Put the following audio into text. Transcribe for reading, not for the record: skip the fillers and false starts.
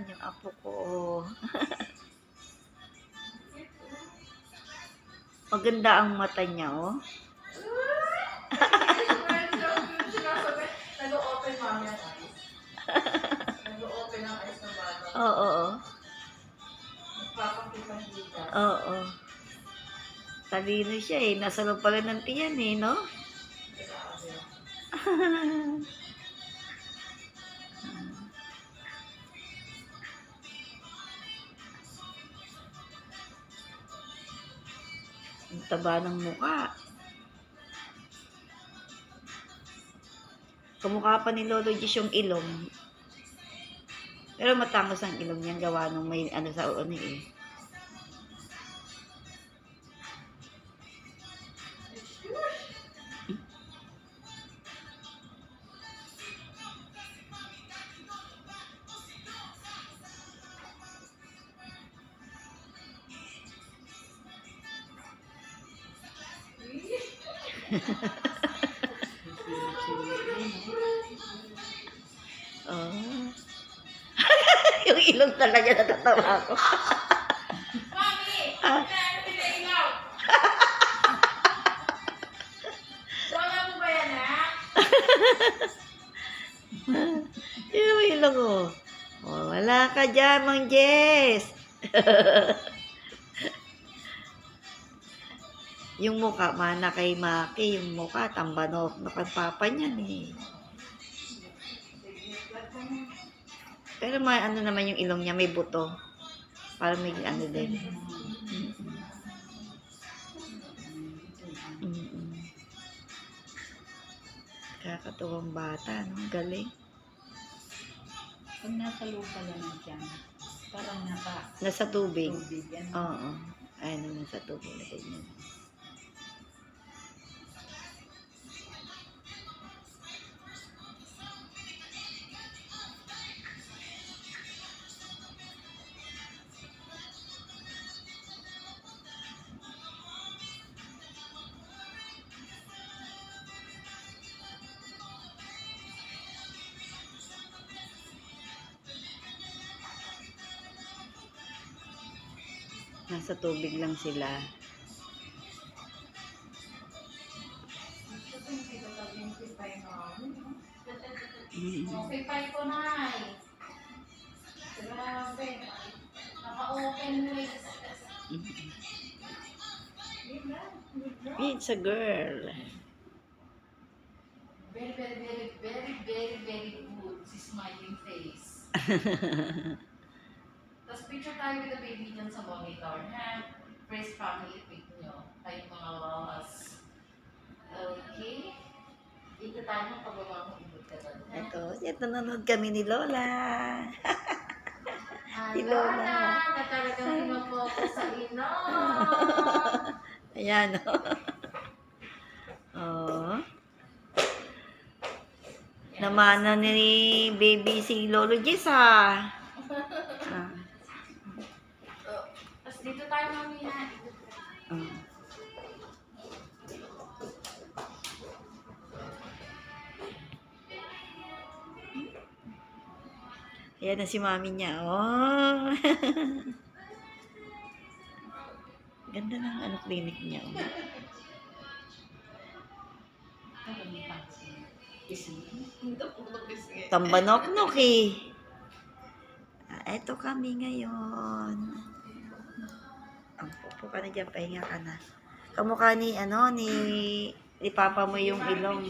Ayan, yung apo ko. Maganda ang mata niya, oh. Nag-open mami ang eyes. Nag-open ang eyes ng bata. Oo. Nagpapakitang hita. Oo. Talino siya eh. Nasa loob pala ng tiyan eh, no? Grabe. Ang taba ng mukha. Kamukha pa ni Lolo Gis yung ilong. Pero matangos ang ilong niya. Gawa nung may ano sa uoni eh. Oh. Yung ilong talaga natatawa ko. Mami! Ah. Ano pinailaw? Wala mo ba yan, ha? Yung ilong ko. Oh, wala ka dyan, Mang Jess. Yung mukha, mana kay Maki. Yung mukha, tambanok na papa niyan eh. Pero may ano naman yung ilong niya, may buto. Para may ano din. Kakatuwang bata, no? Galing. Pag nasa loob pala ng tiyan, parang Nasa tubig. tubig yan. Oo. Ayun, nasa tubig na ganyan. Nasa tubig lang sila. Okay, pa ito na eh. Grabe. Naka-open waist. It's a girl. Very, very, very, very, very, very good. Si smiling face. Tapos picture tayo with the baby dyan sa monitor. Ha? Praise family pic nyo. Kayong mga wawas. Okay? Dito tayo ng pababa mo ibig ka doon. Ito nanonood kami ni Lola. Si Lola. Na talagang pinapokus sa ino. Ayan, oh. Namana ni baby si Lolo Jess, ha. Tapos dito tayo mamaya. Ayan na si mami niya, oh. Ganda ng ano clinic niya, oh. Tambanok-nok eh. Eto kami ngayon. Ang pupo ka na dyan, pahinga ka na. Kamukha ni, ni Papa mo yung ilong.